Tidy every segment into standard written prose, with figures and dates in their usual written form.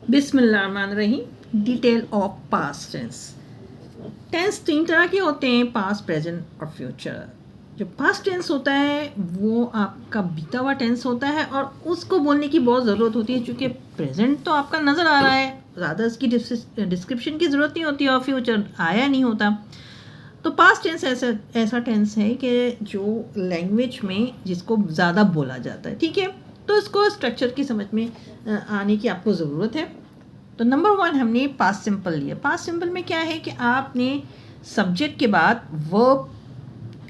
बिस्मिल्लाहिर्रहमानिर्रहीम। Detail of past tense. Tense तीन तरह के होते हैं, पास्ट, प्रेजेंट और फ्यूचर। जो पास्ट टेंस होता है वो आपका बीता हुआ टेंस होता है और उसको बोलने की बहुत ज़रूरत होती है, क्योंकि प्रेजेंट तो आपका नज़र आ रहा है, ज़्यादा इसकी डिस्क्रिप्शन की ज़रूरत नहीं होती और फ्यूचर आया नहीं होता। तो पास्ट टेंस ऐसा टेंस है कि जो लैंग्वेज में जिसको ज़्यादा बोला जाता है, ठीक है। तो इसको स्ट्रक्चर की समझ में आने की आपको ज़रूरत है। तो नंबर 1 हमने पास्ट सिंपल लिया। पास्ट सिंपल में क्या है कि आपने सब्जेक्ट के बाद वर्ब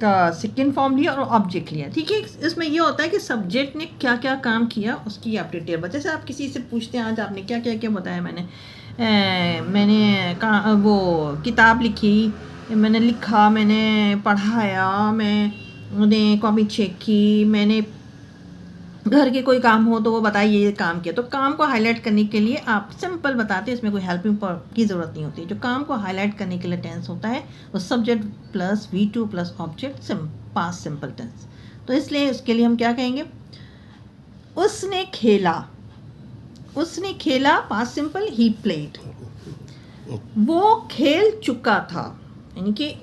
का सेकेंड फॉर्म लिया और ऑब्जेक्ट लिया, ठीक है। इसमें यह होता है कि सब्जेक्ट ने क्या क्या काम किया उसकी आप डिटेल बताए। जैसे आप किसी से पूछते हैं आज आपने क्या क्या क्या बताया, मैंने वो किताब लिखी, मैंने लिखा, मैंने पढ़ाया, मैंने कॉपी चेक की, मैंने घर के कोई काम हो तो वो बताइए ये काम किया। तो काम को हाईलाइट करने के लिए आप सिंपल बताते हैं, इसमें कोई हेल्पिंग की ज़रूरत नहीं होती। जो काम को हाईलाइट करने के लिए टेंस होता है वो subject plus V2 plus object, past simple tense. तो इसलिए उसके लिए हम क्या कहेंगे, उसने खेला। उसने खेला पास्ट सिंपल, ही प्लेड। वो खेल चुका था, यानी कि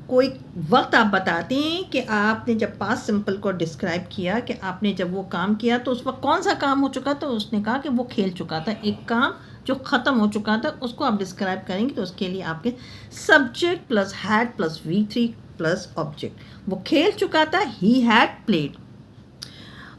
कोई वक्त आप बताते हैं कि आपने जब पास्ट सिंपल को डिस्क्राइब किया कि आपने जब वो काम किया तो उस वक्त कौन सा काम हो चुका था, उसने कहा कि वो खेल चुका था। एक काम जो ख़त्म हो चुका था उसको आप डिस्क्राइब करेंगे, तो उसके लिए आपके subject plus had plus V3 plus object. वो खेल चुका था, ही हैड प्लेड।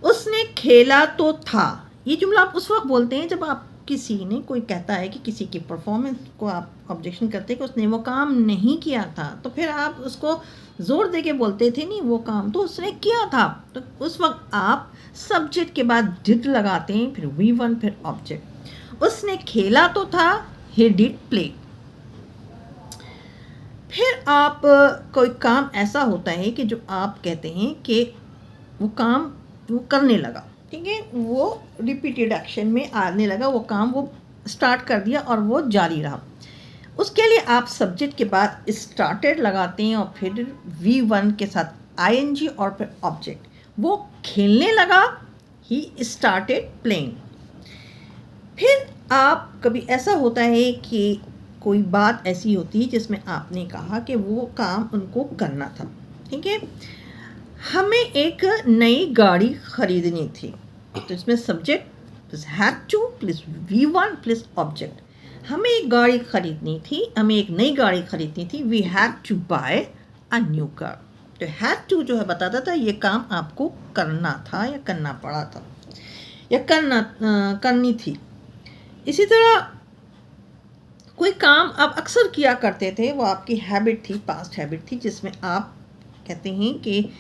उसने खेला तो था, ये जुमला आप उस वक्त बोलते हैं जब आप किसी ने कोई कहता है कि किसी की परफॉर्मेंस को आप ऑब्जेक्शन करते हैं कि उसने वो काम नहीं किया था, तो फिर आप उसको ज़ोर दे के बोलते थे नहीं वो काम तो उसने किया था। तो उस वक्त आप सब्जेक्ट के बाद डिड लगाते हैं, फिर V1 फिर ऑब्जेक्ट। उसने खेला तो था, ही डिड प्ले। फिर आप कोई काम ऐसा होता है कि जो आप कहते हैं कि वो काम वो करने लगा, ठीक है, वो रिपीटेड एक्शन में आने लगा, वो काम वो स्टार्ट कर दिया और वो जारी रहा। उसके लिए आप सब्जेक्ट के बाद स्टार्टेड लगाते हैं और फिर V1 के साथ ING और फिर ऑब्जेक्ट। वो खेलने लगा, ही स्टार्टेड प्लेइंग। फिर आप कभी ऐसा होता है कि कोई बात ऐसी होती है जिसमें आपने कहा कि वो काम उनको करना था, ठीक है। हमें एक नई गाड़ी खरीदनी थी, तो इसमें subject plus had two plus V1 plus object. हमें एक गाड़ी खरीदनी थी, हमें एक नई गाड़ी खरीदनी थी, we had to buy a new car. तो हैड टू जो है बताता था ये काम आपको करना था या करना पड़ा था या करनी थी। इसी तरह कोई काम आप अक्सर किया करते थे, वो आपकी हैबिट थी, पास्ट हैबिट थी, जिसमें आप कहते हैं कि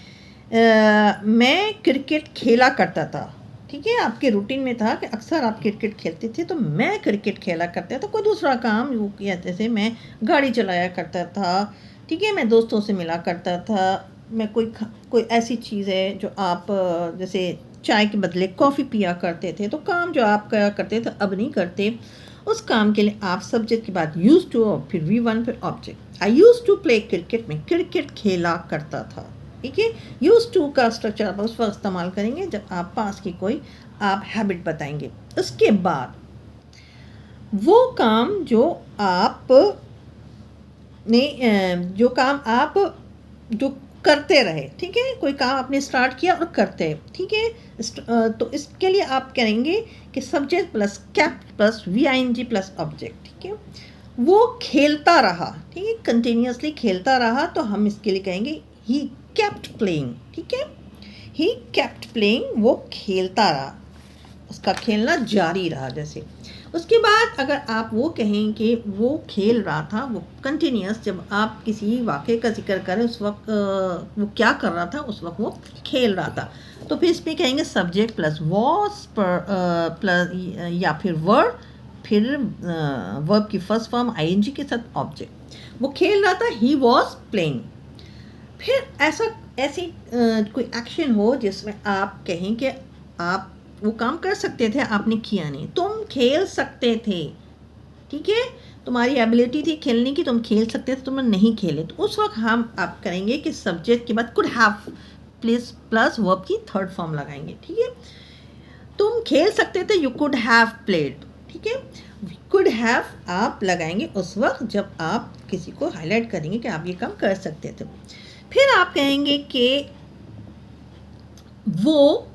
मैं क्रिकेट खेला करता था, ठीक है। आपके रूटीन में था कि अक्सर आप क्रिकेट खेलते थे, तो मैं क्रिकेट खेला करता था। कोई दूसरा काम वो किया, जैसे मैं गाड़ी चलाया करता था, ठीक है, मैं दोस्तों से मिला करता था, मैं कोई ऐसी चीज़ है जो आप जैसे चाय के बदले कॉफ़ी पिया करते थे, तो काम जो आप क्या करते थे अब नहीं करते, उस काम के लिए आप सब्जेक्ट के बाद यूज़ टू और फिर V1 फिर object. I used to play cricket, में क्रिकेट खेला करता था, ठीक है। यूज़ टू का स्ट्रक्चर आप उस वक्त इस्तेमाल करेंगे जब आप पास की कोई आप हैबिट बताएंगे। उसके बाद वो काम जो आप ने जो काम आप जो करते रहे, ठीक है, कोई काम आपने स्टार्ट किया और करते, ठीक है। तो इसके लिए आप करेंगे कि subject plus kept plus VING plus object, ठीक है। वो खेलता रहा, ठीक है, कंटिन्यूसली खेलता रहा, तो हम इसके लिए कहेंगे ही केप्ट प्लेइंग, ठीक है, ही केप्ट प्लेइंग। वो खेलता रहा, उसका खेलना जारी रहा। जैसे उसके बाद अगर आप वो कहें कि वो खेल रहा था, वो कंटिन्यूस, जब आप किसी वाक़े का जिक्र करें उस वक्त वो क्या कर रहा था, उस वक्त वो खेल रहा था, तो फिर इसमें कहेंगे सब्जेक्ट प्लस वॉज प्लस या फिर वर्ब, फिर वर्ब की फर्स्ट फॉर्म ING के साथ ऑब्जेक्ट। वो खेल रहा था, ही वॉज प्लेइंग। फिर ऐसी कोई एक्शन हो जिसमें आप कहें कि आप वो काम कर सकते थे, आपने किया नहीं। तुम खेल सकते थे, ठीक है, तुम्हारी एबिलिटी थी खेलने की, तुम खेल सकते थे, तुमने नहीं खेले, तो उस वक्त हम आप करेंगे कि सब्जेक्ट के बाद कुड हैव प्लस वर्ब की थर्ड फॉर्म लगाएंगे, ठीक है। तुम खेल सकते थे, यू कुड हैव प्लेड, ठीक है। कुड हैव आप लगाएंगे उस वक्त जब आप किसी को हाईलाइट करेंगे कि आप ये काम कर सकते थे। फिर आप कहेंगे कि वो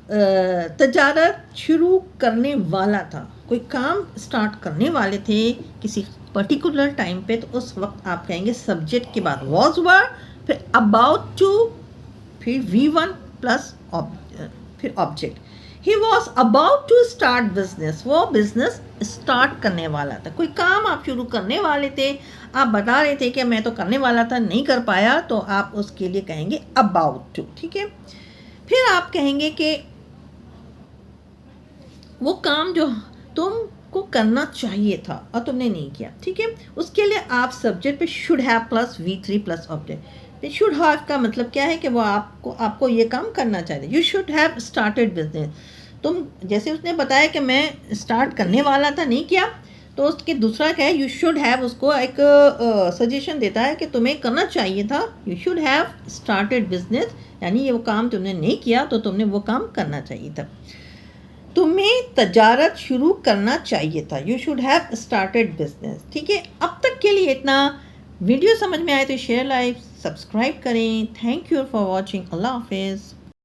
तजारत शुरू करने वाला था, कोई काम स्टार्ट करने वाले थे किसी पर्टिकुलर टाइम पे, तो उस वक्त आप कहेंगे सब्जेक्ट के बाद वॉज वर्ड, फिर अबाउट टू, फिर V1 प्लस फिर object. He was about to start business, वो बिजनेस स्टार्ट करने वाला था। कोई काम आप शुरू करने वाले थे, आप बता रहे थे कि मैं तो करने वाला था नहीं कर पाया, तो आप उसके लिए कहेंगे अबाउट टू, ठीक है। फिर आप कहेंगे कि वो काम जो तुमको करना चाहिए था और तुमने नहीं किया, ठीक है। उसके लिए आप सब्जेक्ट पे should have plus V3 plus object. Should have का मतलब क्या है कि वो आपको ये काम करना चाहिए। You should have started business, तुम जैसे उसने बताया कि मैं स्टार्ट करने वाला था नहीं किया, तो उसके दूसरा क्या है, यू शुड हैव उसको एक सजेशन देता है कि तुम्हें करना चाहिए था। You should have started business, यानी ये वो काम तुमने नहीं किया तो तुमने वो काम करना चाहिए था। तुम्हें तजारत शुरू करना चाहिए था, you should have started business, ठीक है। अब तक के लिए इतना। वीडियो समझ में आए तो शेयर, लाइक, सब्सक्राइब करें। Thank you for watching. अल्लाह हाफिज़।